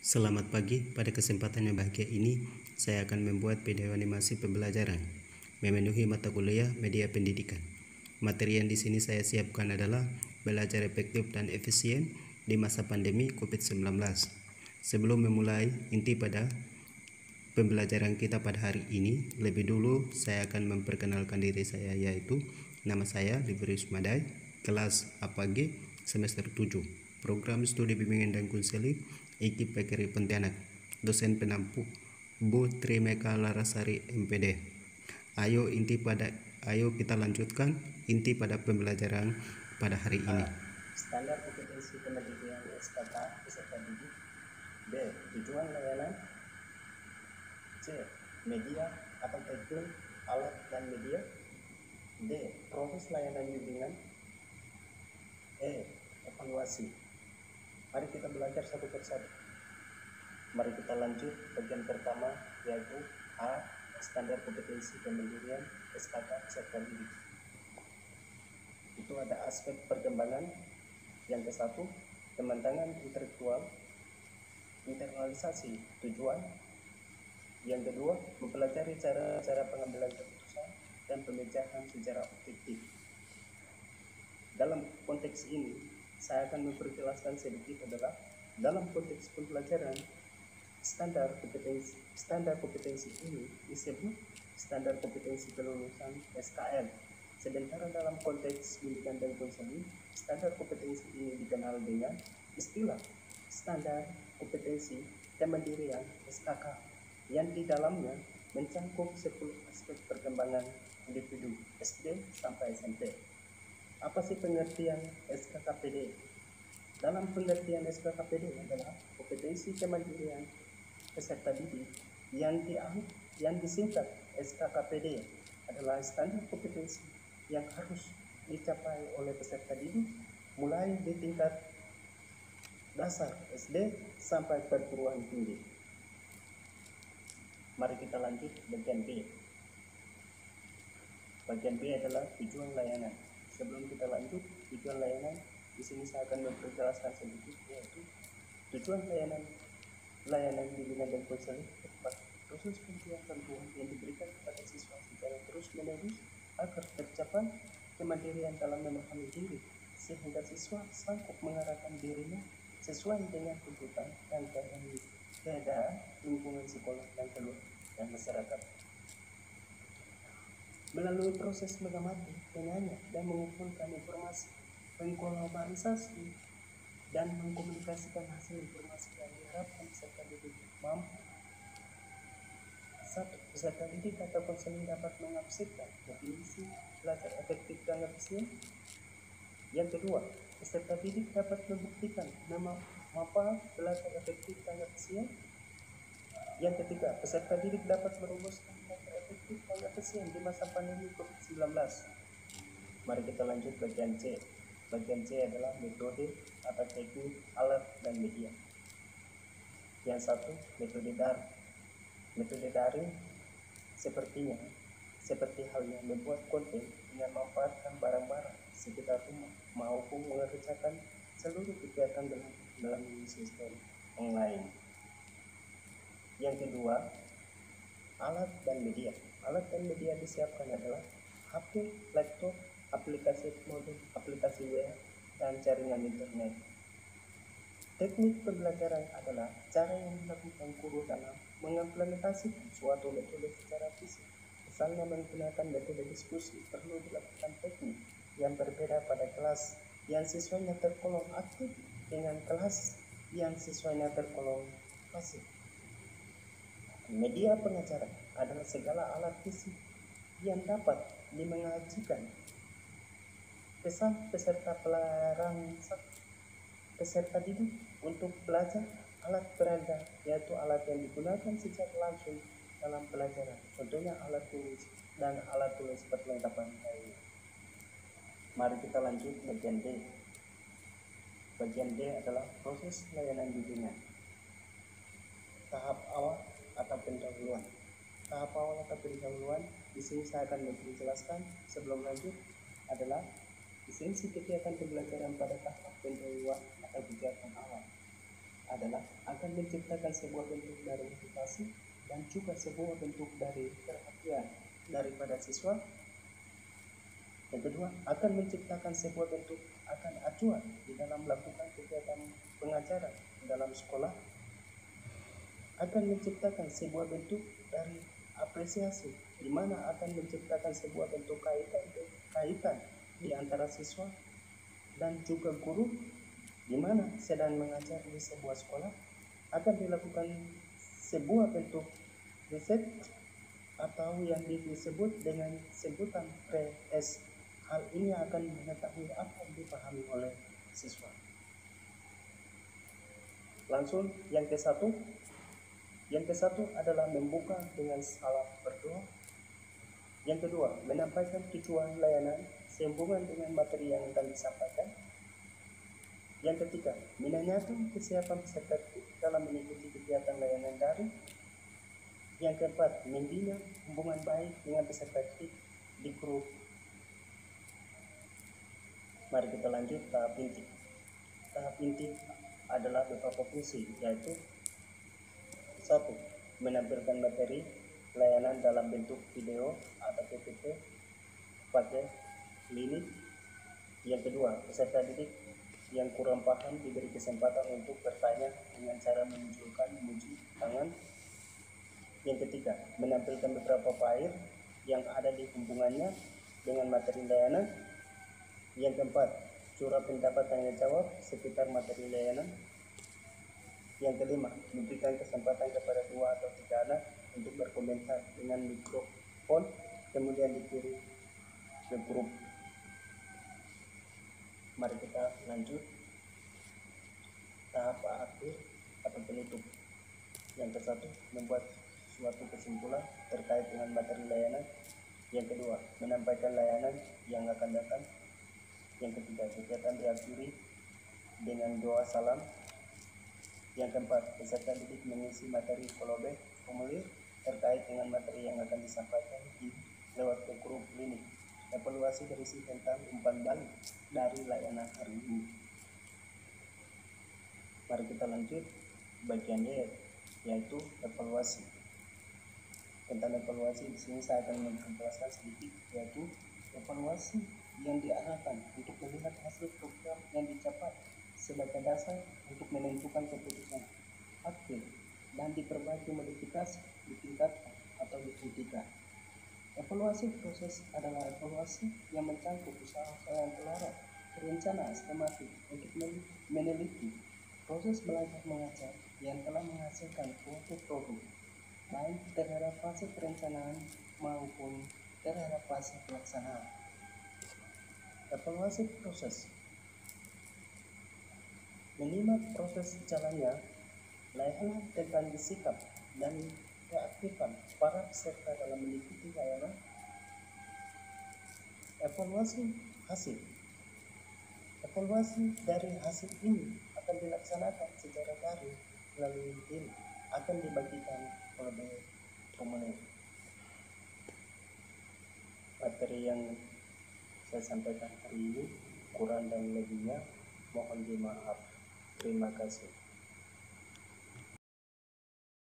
Selamat pagi, pada kesempatan yang bahagia ini saya akan membuat video animasi pembelajaran memenuhi mata kuliah media pendidikan. Materi yang di sini saya siapkan adalah belajar efektif dan efisien di masa pandemi COVID-19. Sebelum memulai inti pada pembelajaran kita pada hari ini, lebih dulu saya akan memperkenalkan diri saya, yaitu nama saya Liberius Madai, kelas APG semester 7, program studi bimbingan dan konseling IKIP PKRI Pontianak, dosen penampung Bu Trimeka Larasari MPD. Ayo kita lanjutkan inti pada pembelajaran pada hari ini. Standar kompetensi pendidikan SKK peserta didik. B. Tujuan layanan. C. Media atau teknik, alat dan media. D. Proses layanan bimbingan. E. Evaluasi. Mari kita belajar satu persatu. Mari kita lanjut bagian pertama, yaitu A. Standar kompetensi pendidikan SKK peserta didik. Itu ada aspek perkembangan. Yang ke-1, kematangan intelektual, internalisasi tujuan. Yang kedua, mempelajari cara pengambilan keputusan dan pemecahan secara objektif. Dalam konteks ini, saya akan memperjelaskan sedikit adalah dalam konteks pembelajaran standar kompetensi ini disebut standar kompetensi kelulusan SKL. Sementara dalam konteks pendidikan dan konseling, standar kompetensi ini dikenal dengan istilah standar kompetensi kemandirian SKK, yang di dalamnya mencakup 10 aspek perkembangan individu SD sampai SMP. Apa sih pengertian SKKPD? Dalam pengertian SKKPD adalah kompetensi kemandirian peserta didik yang disingkat SKKPD adalah standar kompetensi yang harus dicapai oleh peserta didik mulai di tingkat dasar SD sampai perguruan tinggi. Mari kita lanjut bagian B. Bagian B adalah tujuan layanan. Sebelum kita lanjut tujuan layanan, di sini saya akan memperjelaskan sedikit, yaitu tujuan layanan bimbingan dan konseling tepat khusus bantuan yang diberikan kepada siswa secara terus-menerus agar tercapai kemandirian dalam memahami diri, sehingga siswa sanggup mengarahkan dirinya sesuai dengan tuntutan dan keadaan lingkungan sekolah dan keluarga dan masyarakat. Melalui proses mengamati, menanya, dan mengumpulkan informasi, mengkolaborasi, dan mengkomunikasikan hasil informasi yang diharapkan peserta didik mampu. 1. Peserta didik atau konseling dapat menafsirkan definisi belajar efektif dan efisien. Yang kedua, peserta didik dapat membuktikan manfaat belajar efektif dan efisien. Yang ketiga, peserta didik dapat merumuskan belajar efektif dan efisien di masa pandemi COVID-19. Mari kita lanjut bagian C. Bagian C adalah metode atau teknik, alat, dan media. Yang satu, metode daring. Metode daring seperti halnya membuat konten dengan memanfaatkan barang-barang sekitar rumah maupun mengerjakan seluruh kegiatan dalam sistem online. Yang kedua, alat dan media. Alat dan media disiapkan adalah HP, laptop, aplikasi modul, aplikasi web, dan jaringan internet. Teknik pembelajaran adalah cara yang dilakukan guru dalam mengimplementasikan suatu metode secara fisik. Misalnya menggunakan metode diskusi, perlu dilakukan teknik yang berbeda pada kelas yang siswanya tergolong aktif dengan kelas yang siswanya tergolong pasif. Media pengajaran adalah segala alat fisik yang dapat dimengajikan pesan peserta didik untuk belajar. Alat peraga yaitu alat yang digunakan secara langsung dalam pelajaran, contohnya alat tulis dan alat tulis perlengkapan lainnya. Mari kita lanjut bagian D. Bagian D adalah proses layanan bimbingan. Tahap awal atau pendahuluan. Tahap awal atau pendahuluan di sini saya akan menjelaskan sebelum lanjut adalah esensi kegiatan pembelajaran pada tahap pendahuluan atau kegiatan awal. adalah akan menciptakan sebuah bentuk dari motivasi dan juga sebuah bentuk dari perhatian daripada siswa. Yang kedua, akan menciptakan sebuah bentuk akan acuan di dalam melakukan kegiatan pengajaran dalam sekolah, akan menciptakan sebuah bentuk dari apresiasi, di mana akan menciptakan sebuah bentuk kaitan di antara siswa dan juga guru, di mana sedang mengajar di sebuah sekolah, akan dilakukan sebuah bentuk riset atau yang disebut dengan sebutan pre-tes. Hal ini akan mengetahui apa yang dipahami oleh siswa. Langsung yang ke satu adalah membuka dengan salam berdoa. Yang kedua, menyampaikan tujuan layanan sehubungan dengan materi yang akan disampaikan. Yang ketiga, menanyakan kesiapan peserta dalam mengikuti kegiatan layanan daring. Yang keempat, membina hubungan baik dengan peserta didik di grup. Mari kita lanjut tahap inti. Tahap inti adalah beberapa fungsi, yaitu 1. Menampilkan materi layanan dalam bentuk video atau PPT pada klinik. Yang kedua, peserta didik yang kurang paham diberi kesempatan untuk bertanya dengan cara menunjukkan emoji tangan. Yang ketiga, menampilkan beberapa file yang ada di hubungannya dengan materi layanan. Yang keempat, curah pendapat tanya jawab seputar materi layanan. Yang kelima, memberikan kesempatan kepada 2 atau 3 anak untuk berkomentar dengan mikrofon, kemudian dikirim ke grup. Mari kita lanjut tahap akhir atau penutup. Yang ke-1, membuat suatu kesimpulan terkait dengan materi layanan. Yang kedua, menyampaikan layanan yang akan datang. Yang ketiga, kegiatan diakhiri dengan doa salam. Yang keempat, peserta didik mengisi materi formulir terkait dengan materi yang akan disampaikan lewat ke grup klinik. Evaluasi berisi tentang umpan balik dari layanan hari ini. Mari kita lanjut bagian Y, yaitu evaluasi. Tentang evaluasi di sini saya akan menjelaskan sedikit, yaitu evaluasi yang diarahkan untuk melihat hasil program yang dicapai sebagai dasar untuk menentukan keputusan akhir dan diperbaiki modifikasi, ditingkatkan atau dihentikan. Evaluasi proses adalah evaluasi yang mencakup usaha-usaha yang telah terencana sistematik untuk meneliti proses belajar mengajar yang telah menghasilkan suatu produk, baik terhadap fase perencanaan maupun terhadap fase pelaksanaan. Evaluasi proses menyimak proses jalannya layanan tentang sikap dan keaktifan para peserta dalam mengikuti layanan. Evaluasi hasil. Evaluasi dari hasil ini akan dilaksanakan secara daring melalui tim, akan dibagikan oleh komunitas. Materi yang saya sampaikan hari ini kurang dan lebihnya mohon dimaaf. Terima kasih.